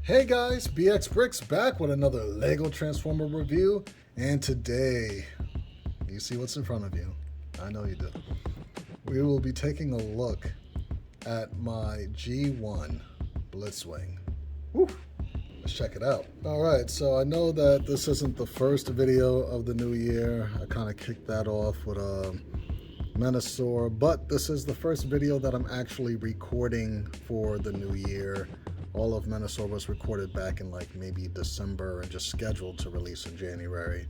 Hey guys, Brix back with another Lego Transformer review, and today, you see what's in front of you. I know you do. We will be taking a look at my G1 Blitzwing. Woo! Let's check it out. Alright, so I know that this isn't the first video of the new year. I kind of kicked that off with a Menasor, but this is the first video that I'm actually recording for the new year. All of Menasor was recorded back in like maybe December and just scheduled to release in January.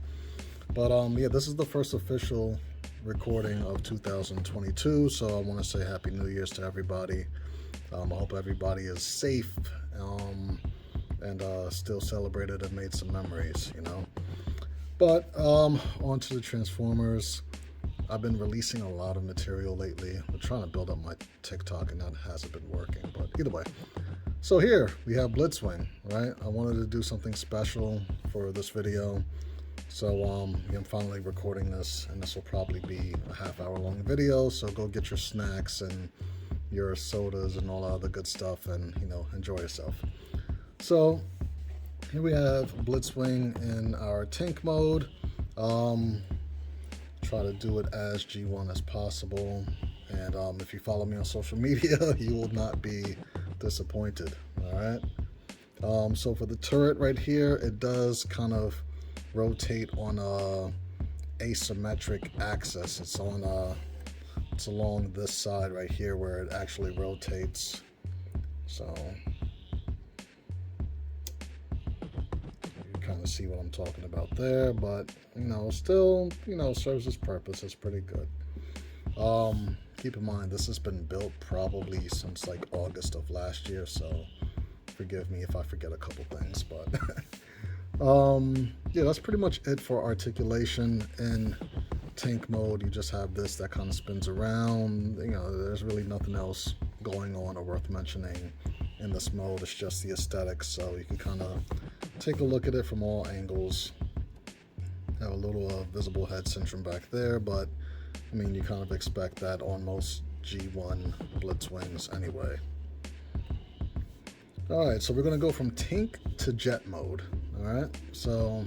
But yeah, this is the first official recording of 2022, so I want to say Happy New Year's to everybody. I hope everybody is safe and still celebrated and made some memories, you know. But on to the Transformers. I've been releasing a lot of material lately. I'm trying to build up my TikTok and that hasn't been working, but either way. So here we have Blitzwing, right? I wanted to do something special for this video. So I'm finally recording this, and this will probably be a half-hour long video. So go get your snacks and your sodas and all that other good stuff, and you know, enjoy yourself. So here we have Blitzwing in our tank mode. Try to do it as G1 as possible, and if you follow me on social media, you will not be disappointed. All right. So for the turret right here, it does kind of rotate on a asymmetric axis. It's along this side right here where it actually rotates. So you kind of see what I'm talking about there, but you know, still, you know, serves its purpose. It's pretty good. Keep in mind, this has been built probably since like August of last year, so forgive me if I forget a couple things, but yeah, that's pretty much it for articulation. In tank mode, you just have this that kind of spins around. You know, there's really nothing else going on or worth mentioning in this mode. It's just the aesthetics, so you can kind of take a look at it from all angles. Have a little visible head syndrome back there, but I mean, you kind of expect that on most G1 Blitzwings anyway. Alright, so we're going to go from tank to jet mode. Alright, so,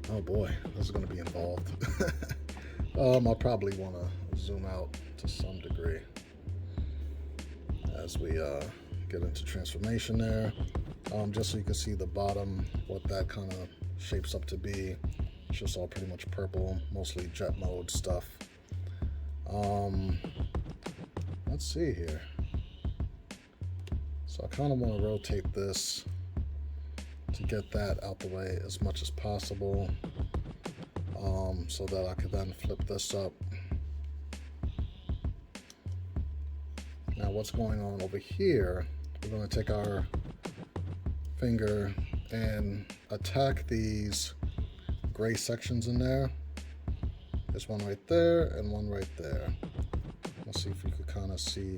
oh boy, this is going to be involved. I'll probably want to zoom out to some degree as we get into transformation there. Just so you can see the bottom, what that kind of shapes up to be. It's just all pretty much purple, mostly jet mode stuff. Let's see here. So I kind of want to rotate this to get that out the way as much as possible, so that I could then flip this up. Now what's going on over here, we're going to take our finger and attack these gray sections in there. There's one right there and one right there. Let's see if we could kind of see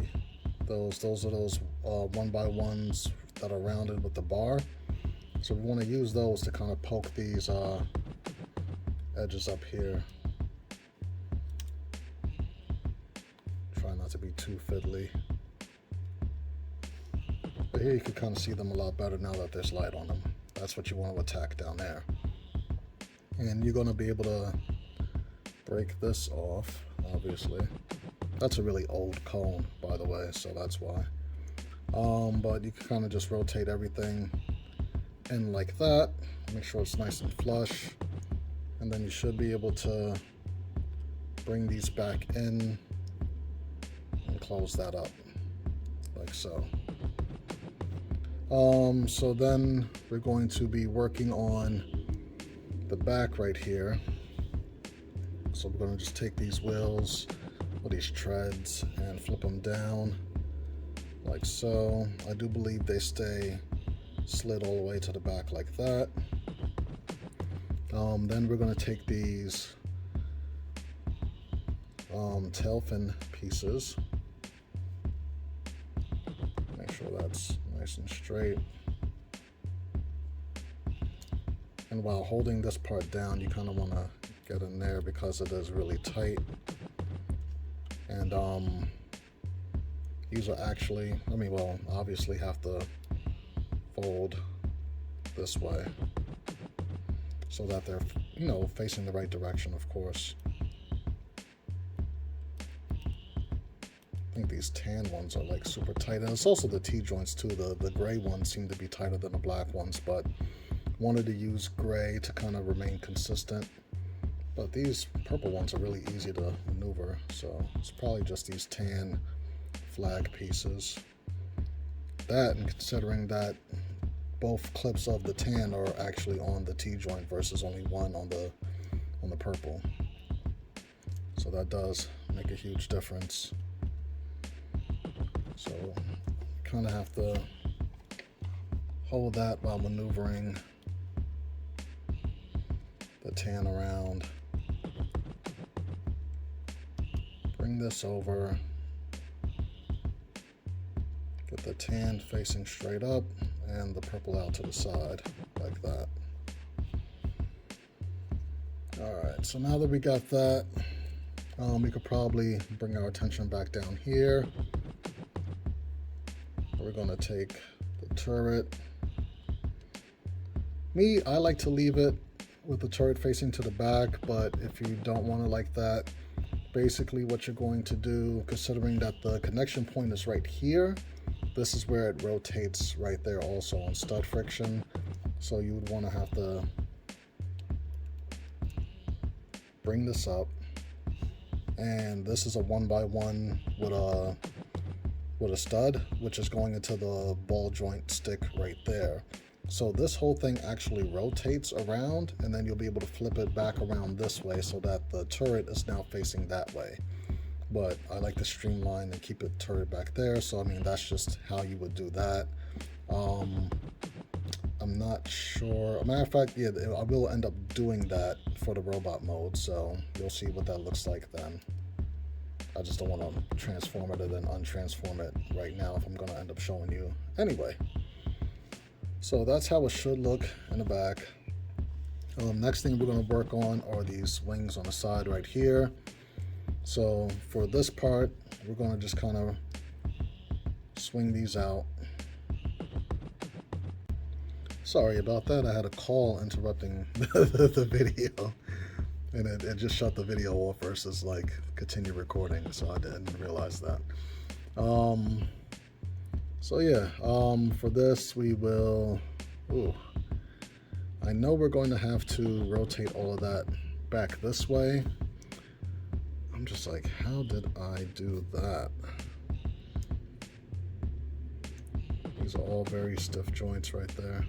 those. Those are those 1x1s that are rounded with the bar. So we want to use those to kind of poke these edges up here. Try not to be too fiddly. But here you can kind of see them a lot better now that there's light on them. That's what you want to attack down there. And you're going to be able to break this off, obviously. That's a really old cone, by the way, so that's why. But you can kind of just rotate everything in like that. Make sure it's nice and flush. And then you should be able to bring these back in and close that up, like so. So then we're going to be working on the back right here. So we're going to just take these wheels or these treads and flip them down like so. I do believe they stay slid all the way to the back like that. Then we're going to take these tail fin pieces, make sure that's nice and straight. And while holding this part down, you kind of want to get in there because it is really tight. And these are actually, I mean, well, obviously have to fold this way so that they're, you know, facing the right direction, of course. I think these tan ones are like super tight, and it's also the T-joints too. The gray ones seem to be tighter than the black ones, but wanted to use gray to kind of remain consistent. But these purple ones are really easy to maneuver, so it's probably just these tan flag pieces. That, and considering that both clips of the tan are actually on the T-joint versus only one on the purple, so that does make a huge difference. So kind of have to hold that while maneuvering the tan around. Bring this over. Get the tan facing straight up and the purple out to the side like that. Alright, so now that we got that, we could probably bring our attention back down here. We're going to take the turret. I like to leave it with the turret facing to the back, but if you don't want it like that, basically what you're going to do, considering that the connection point is right here, this is where it rotates right there also on stud friction. So you would want to have to bring this up, and this is a 1x1 with a stud, which is going into the ball joint stick right there. So this whole thing actually rotates around, and then you'll be able to flip it back around this way so that the turret is now facing that way. But I like to streamline and keep it turret back there, so I mean that's just how you would do that. I'm not sure. As a matter of fact, yeah, I will end up doing that for the robot mode, so you'll see what that looks like then. I just don't want to transform it and then untransform it right now if I'm going to end up showing you. Anyway, so that's how it should look in the back. Next thing we're going to work on are these wings on the side right here. So for this part, we're going to just kind of swing these out. Sorry about that. I had a call interrupting the video, and it just shut the video off versus like continue recording, so I didn't realize that. So yeah, for this we will, I know we're going to have to rotate all of that back this way. I'm just like, how did I do that? These are all very stiff joints right there.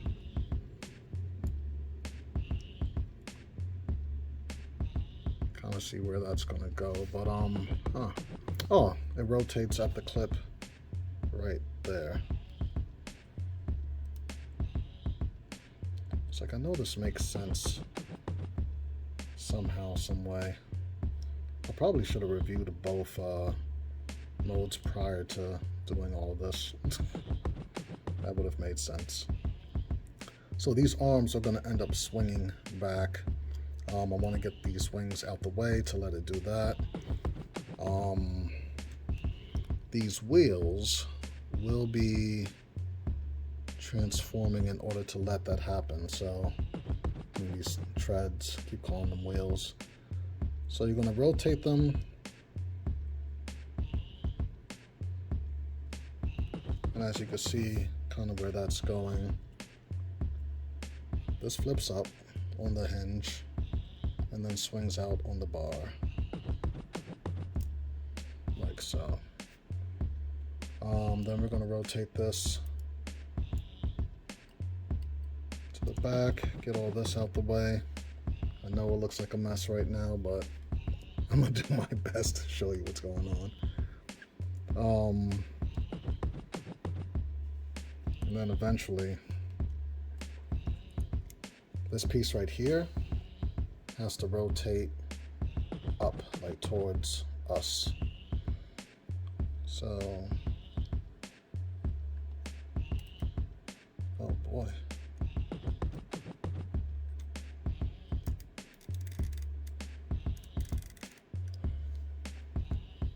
Kind of see where that's gonna go, but oh, it rotates at the clip right there. It's like, I know this makes sense somehow, some way. I probably should have reviewed both modes prior to doing all of this. That would have made sense. So these arms are going to end up swinging back. I want to get these wings out the way to let it do that. These wheels will be transforming in order to let that happen. So these treads, keep calling them wheels. So you're going to rotate them. And as you can see, kind of where that's going, this flips up on the hinge and then swings out on the bar, like so. Then we're going to rotate this to the back, get all this out the way. I know it looks like a mess right now, but I'm going to do my best to show you what's going on. And then eventually, this piece right here has to rotate up, like towards us. So, oh boy.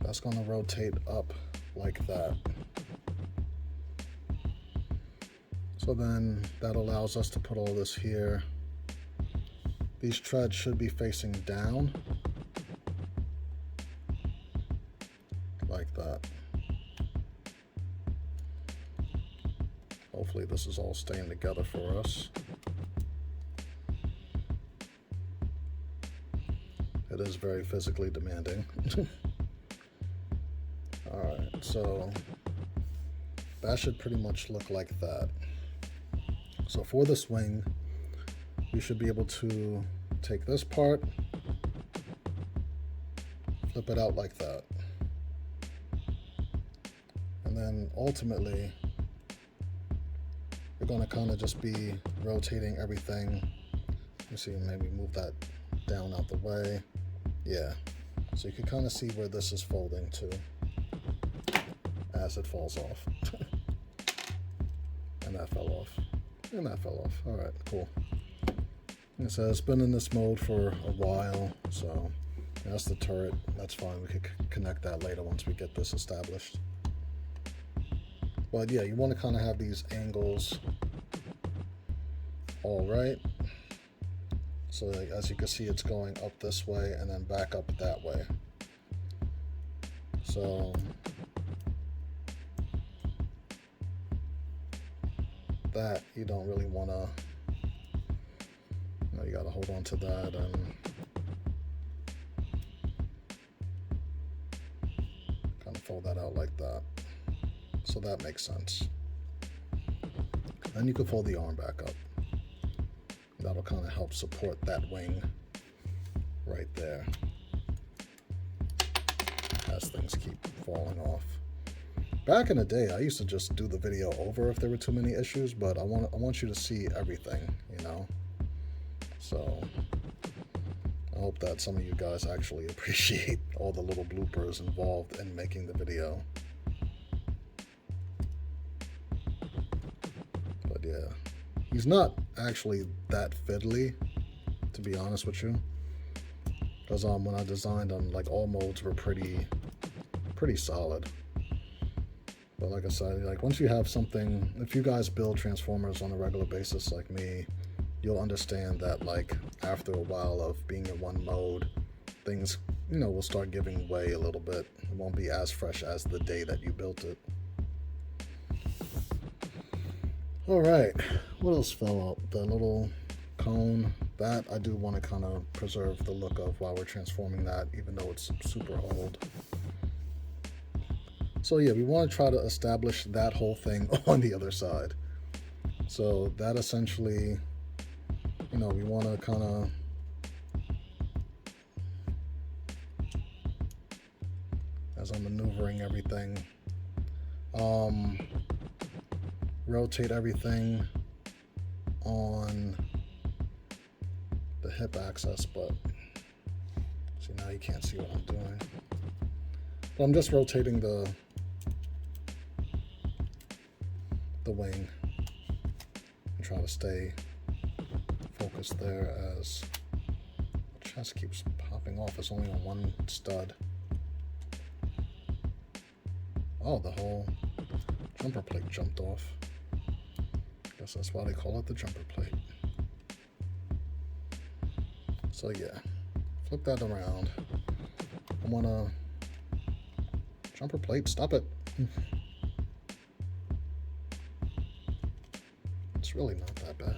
That's going to rotate up like that. So So then that allows us to put all this here. These treads should be facing down, like that. Hopefully this is all staying together for us. It is very physically demanding. Alright, so that should pretty much look like that. So for this wing, we should be able to take this part, flip it out like that. And then ultimately, we're going to kind of just be rotating everything. Let me see, maybe move that down out the way. Yeah, so you can kind of see where this is folding to as it falls off. And that fell off. And that fell off. All right, cool. And so it's been in this mode for a while, so that's the turret. That's fine. We could connect that later once we get this established. But yeah, you want to kind of have these angles all right. So like, as you can see, it's going up this way and then back up that way. So that you don't really want to, you got to hold on to that and kind of fold that out like that. So that makes sense. Then you can fold the arm back up. That'll kind of help support that wing right there as things keep falling off. Back in the day, I used to just do the video over if there were too many issues, but I want you to see everything, you know? So I hope that some of you guys actually appreciate all the little bloopers involved in making the video. But yeah, he's not actually that fiddly, to be honest with you, because when I designed them, like all modes were pretty solid. But like I said, like once you have something, if you guys build Transformers on a regular basis like me, you'll understand that like after a while of being in one mode, things, you know, will start giving way a little bit. It won't be as fresh as the day that you built it. All right, what else fell out? The little cone, that I do want to kind of preserve the look of while we're transforming that, even though it's super old. So yeah, we want to try to establish that whole thing on the other side. So that essentially, you know, we want to kind of as I'm maneuvering everything, rotate everything on the hip axis, but see, now you can't see what I'm doing. But I'm just rotating the wing and try to stay focused there as the chest keeps popping off. It's only on one stud. Oh, the whole jumper plate jumped off. Guess that's why they call it the jumper plate. So yeah, flip that around. I want to jumper plate, stop it. It's really not that bad.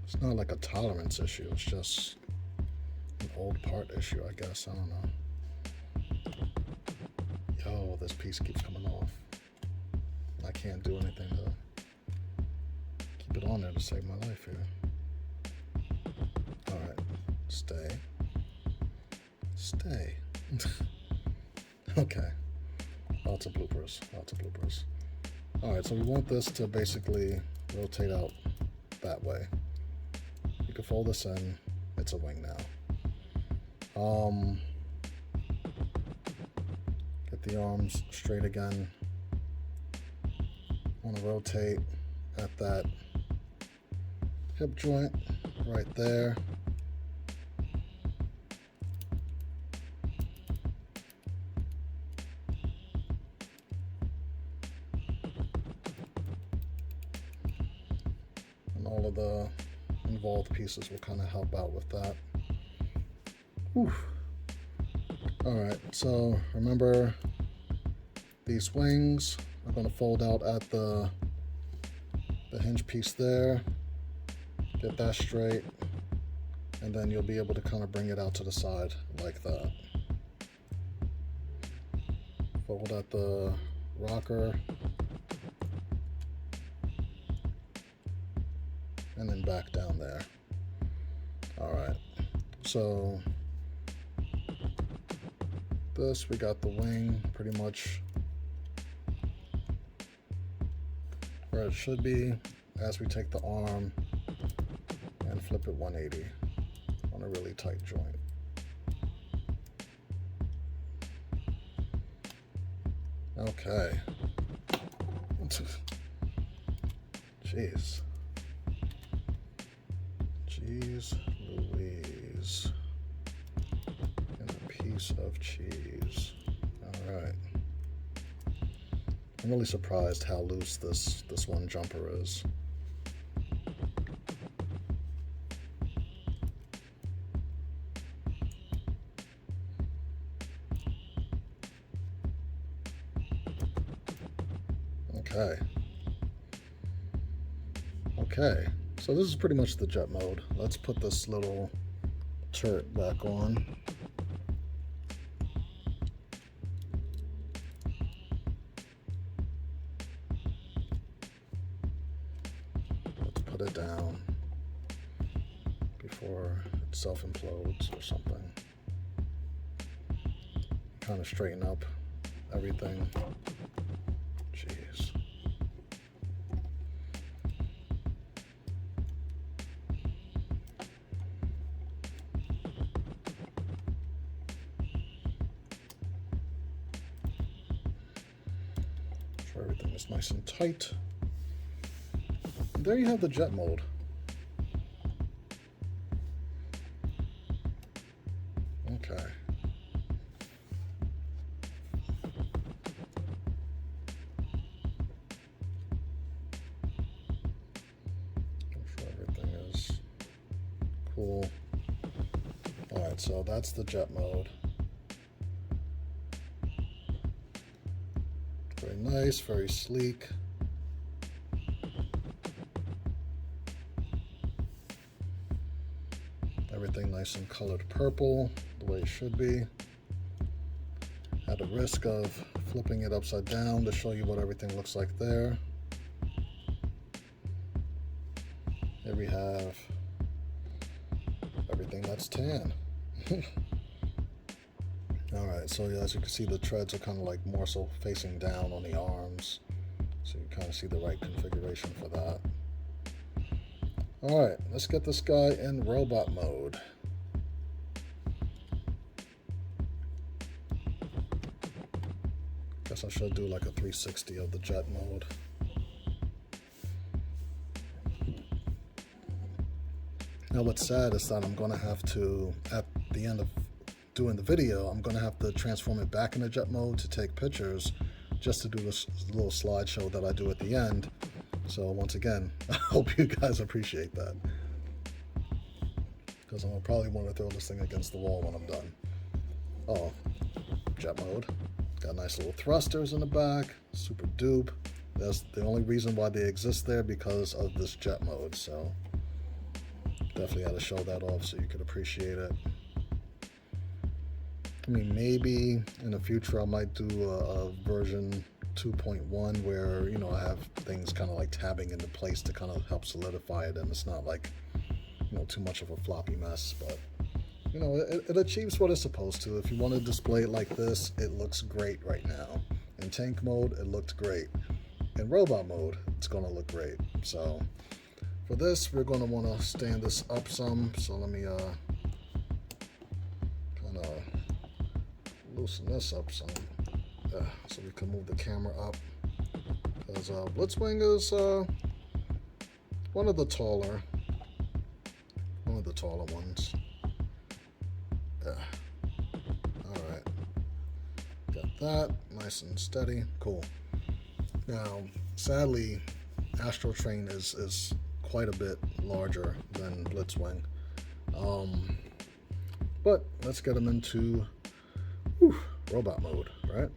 It's not like a tolerance issue, it's just an old part issue, I guess. I don't know. Yo, this piece keeps coming off. I can't do anything to keep it on there to save my life here. Alright, stay. Stay. Okay. Lots of bloopers. Lots of bloopers. Alright, so we want this to basically rotate out that way. You can fold this in. It's a wing now. Get the arms straight again. Want to rotate at that hip joint right there. the involved pieces will kind of help out with that. Whew. Alright, so remember these wings are going to fold out at the hinge piece there. Get that straight, and then you'll be able to kind of bring it out to the side like that. Fold at the rocker, and then back down there. Alright, so this, we got the wing pretty much where it should be as we take the arm and flip it 180 on a really tight joint. Okay. Jeez. Jeez Louise. And a piece of cheese. Alright. I'm really surprised how loose this one jumper is. Okay, so this is pretty much the jet mode. Let's put this little turret back on. Let's put it down before it self-implodes or something. Kind of straighten up everything. Jeez. Everything is nice and tight. And there you have the jet mode. Okay. Make sure everything is cool. Alright, so that's the jet mode. Very nice, very sleek. Everything nice and colored purple, the way it should be. At the risk of flipping it upside down to show you what everything looks like there. Here we have everything that's tan. Alright, so as you can see, the treads are kind of like more so facing down on the arms. So you kind of see the right configuration for that. Alright, let's get this guy in robot mode. Guess I should do like a 360 of the jet mode. Now what's sad is that I'm going to have to, at the end of doing the video, I'm going to have to transform it back into jet mode to take pictures, just to do this little slideshow that I do at the end. So once again, I hope you guys appreciate that, because I'm going to probably want to throw this thing against the wall when I'm done. Oh, jet mode. Got nice little thrusters in the back, super dupe. That's the only reason why they exist there, because of this jet mode. So definitely had to show that off so you could appreciate it. I mean, maybe in the future I might do a version 2.1 where, you know, I have things kind of like tabbing into place to kind of help solidify it, and it's not like, you know, too much of a floppy mess. But, you know, it achieves what it's supposed to. If you want to display it like this, it looks great right now. In tank mode, it looked great. In robot mode, it's going to look great. So for this, we're going to want to stand this up some. So let me kind of loosen this up some, so we can move the camera up, because Blitzwing is one of the taller ones. Yeah. Alright, got that nice and steady. Cool. Now sadly, Astro Train is quite a bit larger than Blitzwing. But let's get him into robot mode, right?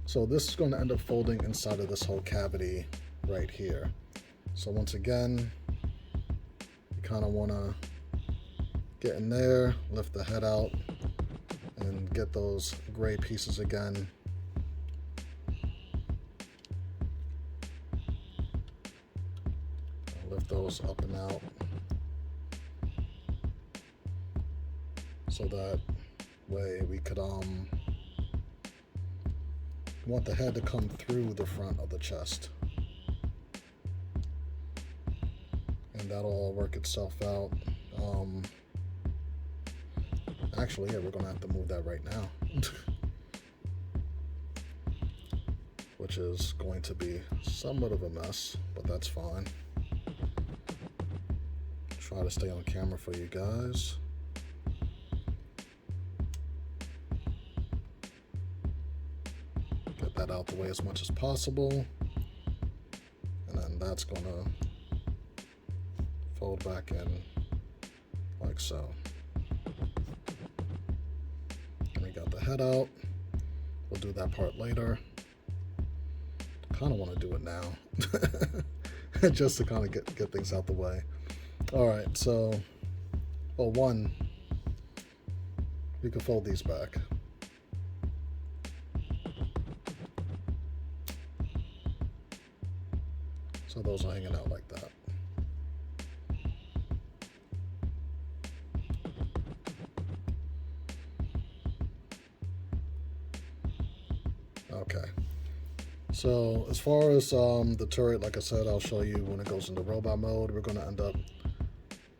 So this is going to end up folding inside of this whole cavity right here. So once again, you kind of want to get in there, lift the head out, and get those gray pieces again. Lift those up and out so that way we could want the head to come through the front of the chest, and that'll all work itself out. Actually, yeah, we're gonna have to move that right now. Which is going to be somewhat of a mess, but that's fine. Try to stay on camera for you guys. Get that out the way as much as possible. And then that's gonna fold back in like so. And we got the head out. We'll do that part later. Kind of want to do it now. Just to kind of get things out the way. Alright, so, well, one, we can fold these back. So those are hanging out like that. Okay. So as far as the turret, like I said, I'll show you when it goes into robot mode. We're going to end up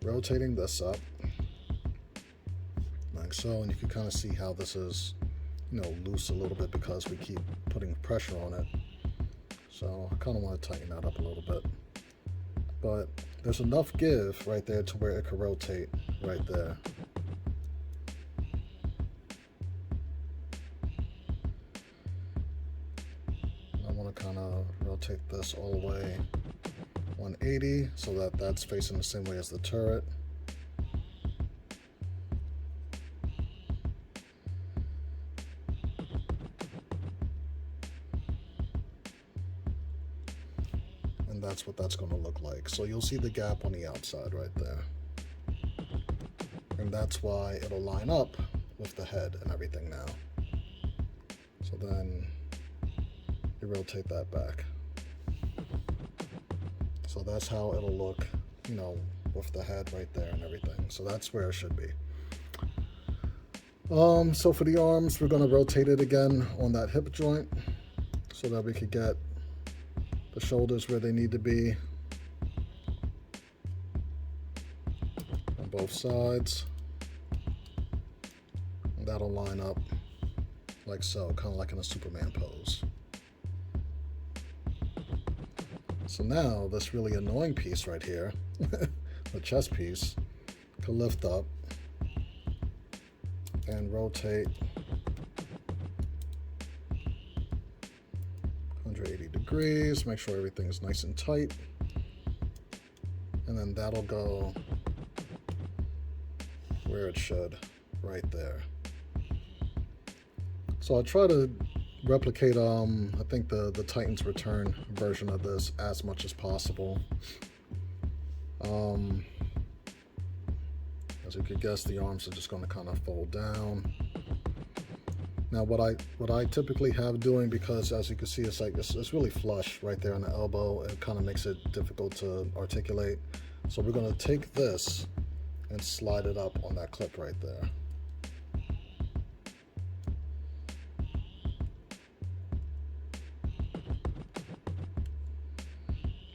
rotating this up like so, and you can kind of see how this is, you know, loose a little bit because we keep putting pressure on it. So I kind of want to tighten that up a little bit, but there's enough give right there to where it could rotate right there. I want to kind of rotate this all the way 180 so that that's facing the same way as the turret. And that's what that's going to look like. So you'll see the gap on the outside right there. And that's why it'll line up with the head and everything now. So then you rotate that back. So that's how it'll look, you know, with the head right there and everything. So that's where it should be. So for the arms, we're going to rotate it again on that hip joint so that we could get the shoulders where they need to be on both sides. And that'll line up like so, kind of like in a Superman pose. So now this really annoying piece right here, the chest piece, can lift up and rotate 180 degrees, make sure everything's nice and tight, and then that'll go where it should, right there. So I'll try to replicate I think the Titans Return version of this as much as possible. As you could guess, the arms are just going to kind of fold down. Now what I typically have doing, because as you can see it's like it's really flush right there on the elbow, it kind of makes it difficult to articulate. So we're going to take this and slide it up on that clip right there.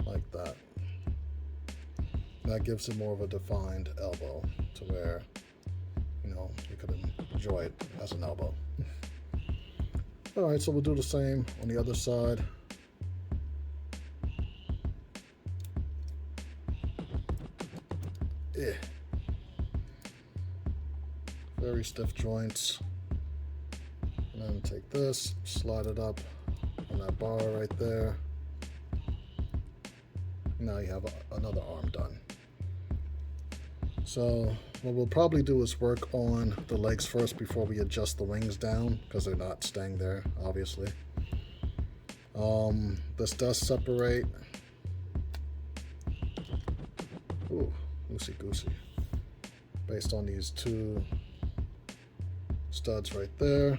Like that. That gives it more of a defined elbow to where, you know, you could enjoy it as an elbow. Alright, so we'll do the same on the other side. Very stiff joints. And then take this, slide it up on that bar right there. Now you have another arm done. So what we'll probably do is work on the legs first before we adjust the wings down, because they're not staying there, obviously. This does separate. Ooh, loosey goosey. Based on these two studs right there.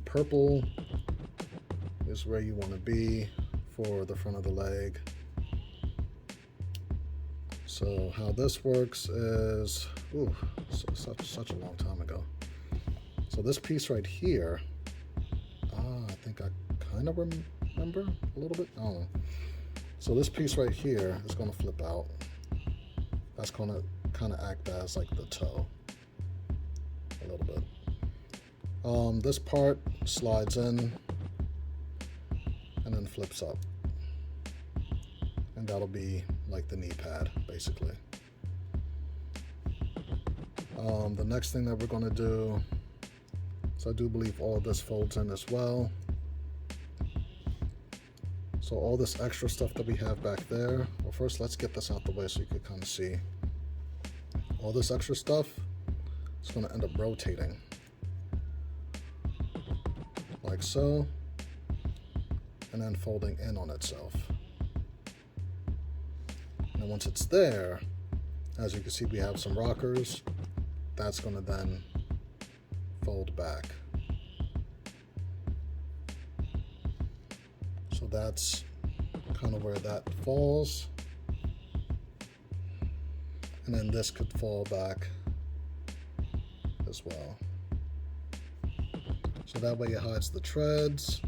Purple is where you want to be for the front of the leg. So how this works is, ooh, such a long time ago. So this piece right here, I think I kind of remember a little bit. I don't know. So this piece right here is going to flip out. That's going to kind of act as like the toe a little bit. This part slides in and then flips up. And that'll be like the knee pad, basically. The next thing that we're going to do, so I do believe all of this folds in as well. So all this extra stuff that we have back there, well, first let's get this out the way so you can kind of see. All this extra stuff is going to end up rotating. Like so. And then folding in on itself. And once it's there, as you can see, we have some rockers. That's going to then fold back. So that's kind of where that falls. And then this could fall back as well. So that way it hides the treads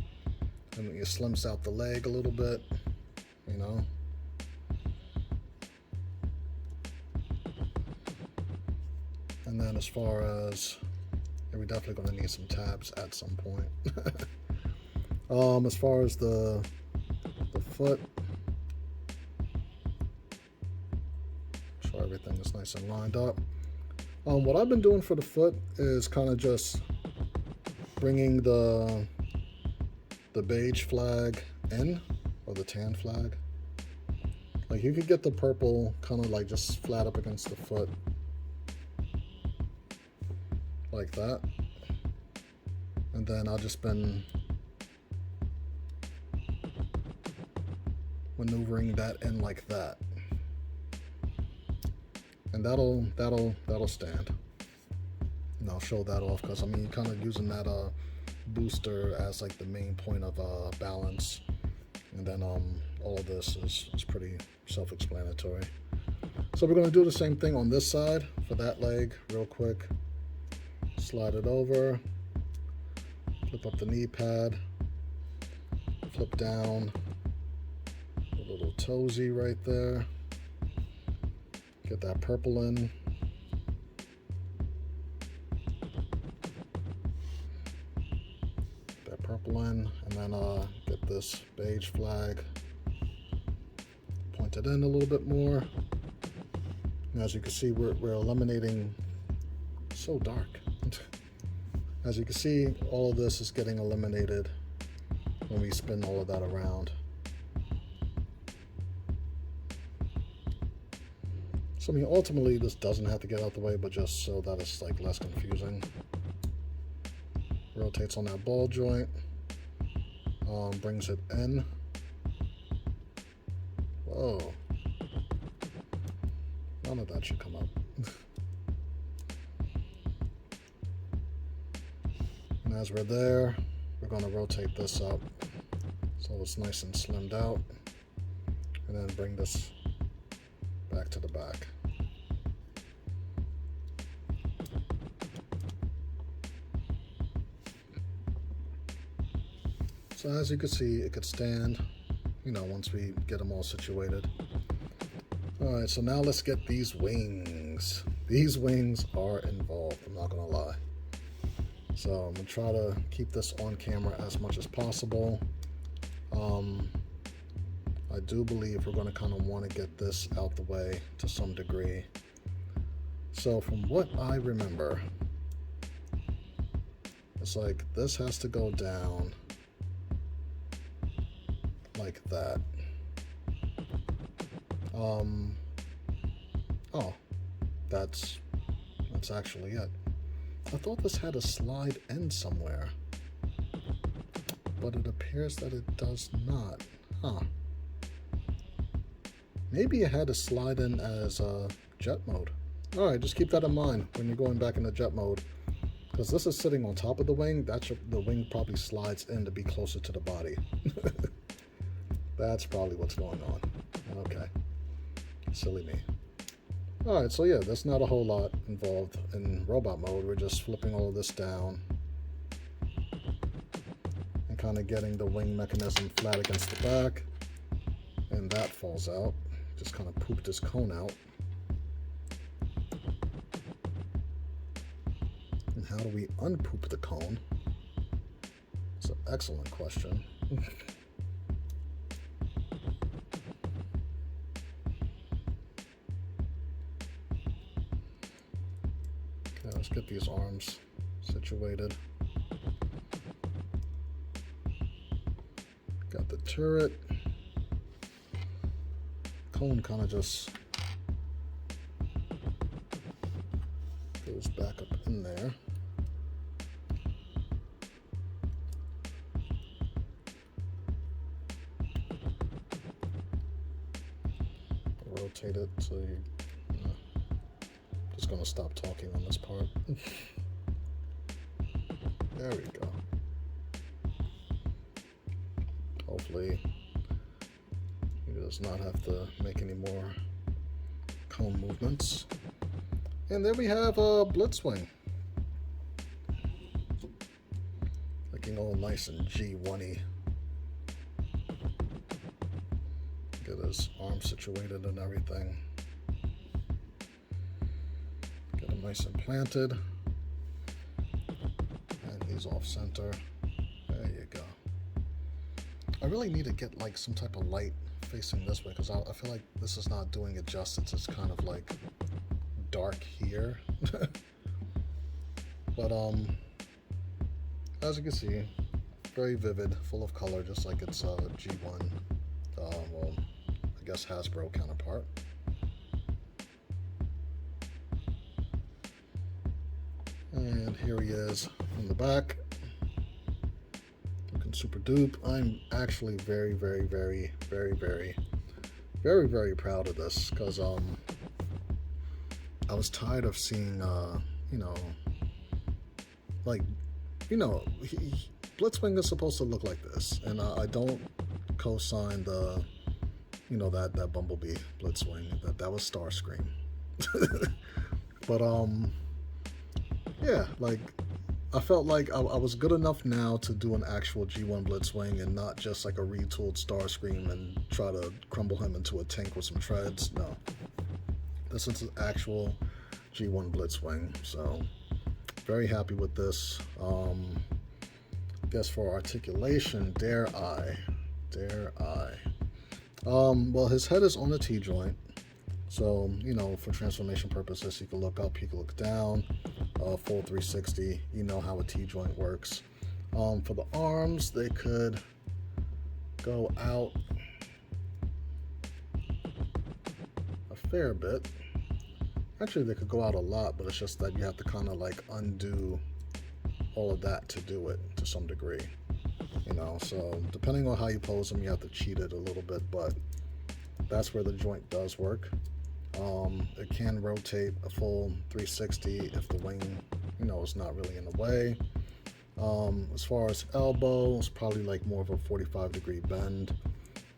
and it slims out the leg a little bit, you know. And then as far as, yeah, we're definitely going to need some tabs at some point. As far as the foot, sure everything is nice and lined up. What I've been doing for the foot is kind of just bringing the beige flag in, or the tan flag. Like you could get the purple kind of like just flat up against the foot, like that. And then I've just been maneuvering that in like that. And that'll stand. And I'll show that off because I mean you're kind of using that booster as like the main point of balance. And then all of this is pretty self-explanatory. So we're going to do the same thing on this side for that leg real quick. Slide it over, flip up the knee pad, flip down, a little toesy right there, get that purple in, and then get this beige flag pointed in a little bit more. And as you can see, we're eliminating, so dark. As you can see, all of this is getting eliminated when we spin all of that around. So I mean, ultimately this doesn't have to get out the way, but just so that it's like less confusing. Rotates on that ball joint, brings it in. Whoa. None of that should come up. And as we're there, we're going to rotate this up so it's nice and slimmed out, and then bring this back to the back. So as you can see, it could stand, you know, once we get them all situated. All right, so now let's get these wings. These wings are involved, I'm not gonna lie. So I'm gonna try to keep this on camera as much as possible. I do believe we're gonna kind of want to get this out the way to some degree. So from what I remember, it's like this has to go down like that. Oh, that's actually it. I thought this had a slide in somewhere, but it appears that it does not. Huh. Maybe it had a slide in as jet mode. Alright, just keep that in mind when you're going back into jet mode. Because this is sitting on top of the wing, the wing probably slides in to be closer to the body. That's probably what's going on. Okay. Silly me. Alright, so yeah, there's not a whole lot involved in robot mode. We're just flipping all of this down and kind of getting the wing mechanism flat against the back. And that falls out. Just kind of pooped this cone out. And how do we unpoop the cone? It's an excellent question. Okay, let's get these arms situated. Got the turret. Cone kind of just goes back up in there. Rotate it so you just gonna stop talking on this part. There we go. Hopefully he does not have to make any more cone movements. And there we have a Blitzwing. Looking all nice and G1-y. Get his arm situated and everything. Get him nice and planted. And he's off center. There you go. I really need to get like some type of light facing this way because I feel like this is not doing it justice. It's kind of like dark here. But as you can see, very vivid, full of color, just like its G1, well, I guess Hasbro counterpart. And here he is in the back, looking super dupe. I'm actually very, very, very, very, very, very, very proud of this because I was tired of seeing, you know, like, you know, Blitzwing is supposed to look like this, and I don't co-sign the, you know, that Bumblebee Blitzwing. That was Starscream. But yeah, like I felt like I was good enough now to do an actual G1 Blitzwing and not just like a retooled Starscream and try to crumble him into a tank with some treads. No, this is an actual G1 Blitzwing, so very happy with this. Guess for articulation, dare I? Well, his head is on the T-joint, so, you know, for transformation purposes, you can look up, you can look down, full 360, you know how a T-joint works. For the arms, they could go out a fair bit. Actually, they could go out a lot, but it's just that you have to kind of like undo all of that to do it to some degree, you know. So depending on how you pose them, you have to cheat it a little bit, but that's where the joint does work. It can rotate a full 360 if the wing, you know, is not really in the way. As far as elbow, it's probably like more of a 45-degree bend.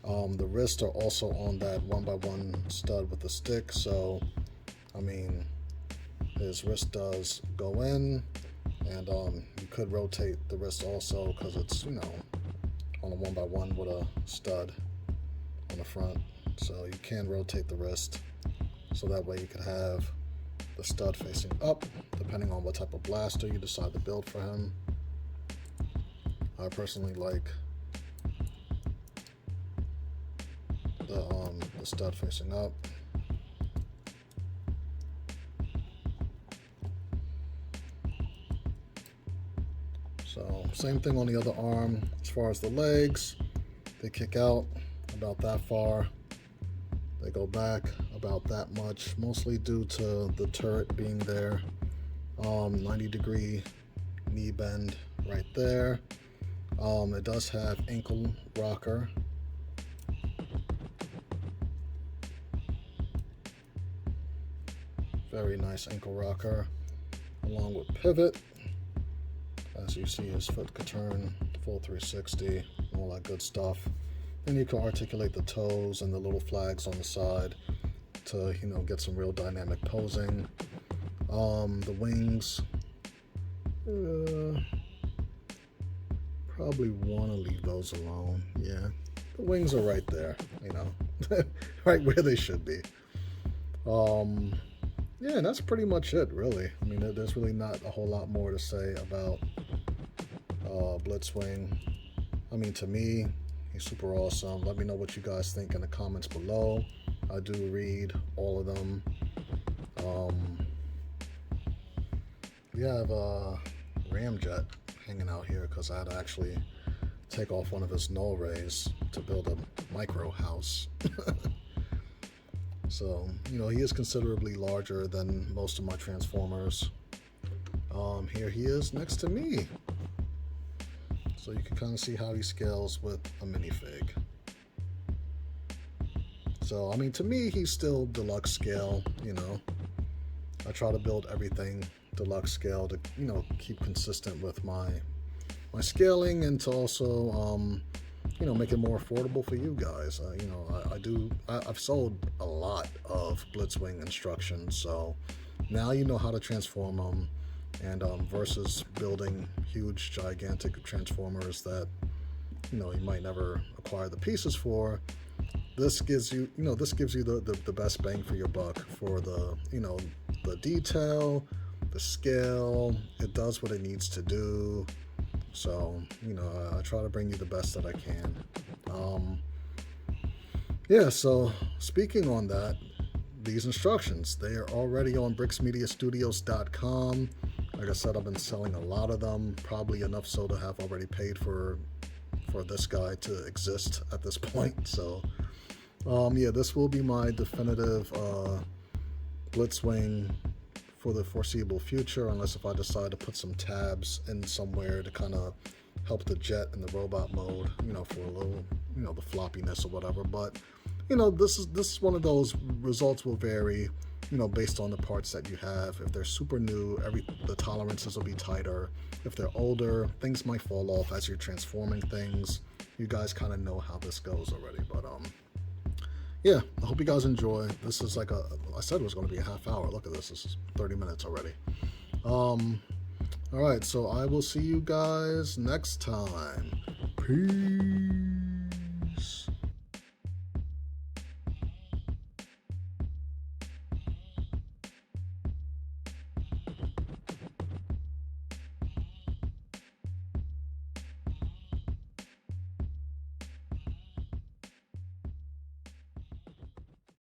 The wrists are also on that 1x1 stud with the stick, so I mean, his wrist does go in, and you could rotate the wrist also because it's, you know, on a 1x1 with a stud on the front. So you can rotate the wrist, so that way you could have the stud facing up, depending on what type of blaster you decide to build for him. I personally like the stud facing up. So same thing on the other arm. As far as the legs, they kick out about that far. They go back about that much, mostly due to the turret being there. 90-degree knee bend right there. It does have ankle rocker. Very nice ankle rocker, along with pivot. As you see, his foot could turn full 360, all that good stuff. Then you can articulate the toes and the little flags on the side to, get some real dynamic posing. The wings, probably want to leave those alone. Yeah, the wings are right there, right where they should be. Yeah, that's pretty much it, really. I mean, there's really not a whole lot more to say about Blitzwing. I mean, to me, he's super awesome. Let me know what you guys think in the comments below. I do read all of them. We have Ramjet hanging out here because I had to actually take off one of his null rays to build a micro house. So, he is considerably larger than most of my Transformers. Here he is next to me. So you can kind of see how he scales with a minifig. So, I mean, to me, he's still deluxe scale, I try to build everything deluxe scale to, keep consistent with my scaling, and to also, make it more affordable for you guys. I've sold a lot of Blitzwing instructions, so now you know how to transform them, and versus building huge, gigantic Transformers that, you might never acquire the pieces for. This gives you, the best bang for your buck for the, the detail, the scale. It does what it needs to do. So, I try to bring you the best that I can. Yeah, so speaking on that, these instructions, they are already on brixmediastudios.com. Like I said, I've been selling a lot of them, probably enough so to have already paid for this guy to exist at this point. So, yeah, this will be my definitive Blitzwing for the foreseeable future, unless if I decide to put some tabs in somewhere to kind of help the jet in the robot mode, for a little, the floppiness or whatever. But, this is one of those. Results will vary, based on the parts that you have. If they're super new, the tolerances will be tighter. If they're older, things might fall off as you're transforming things. You guys kind of know how this goes already, but yeah, I hope you guys enjoy. This is like I said it was going to be a half hour. Look at this. This is 30 minutes already. All right, so I will see you guys next time. Peace.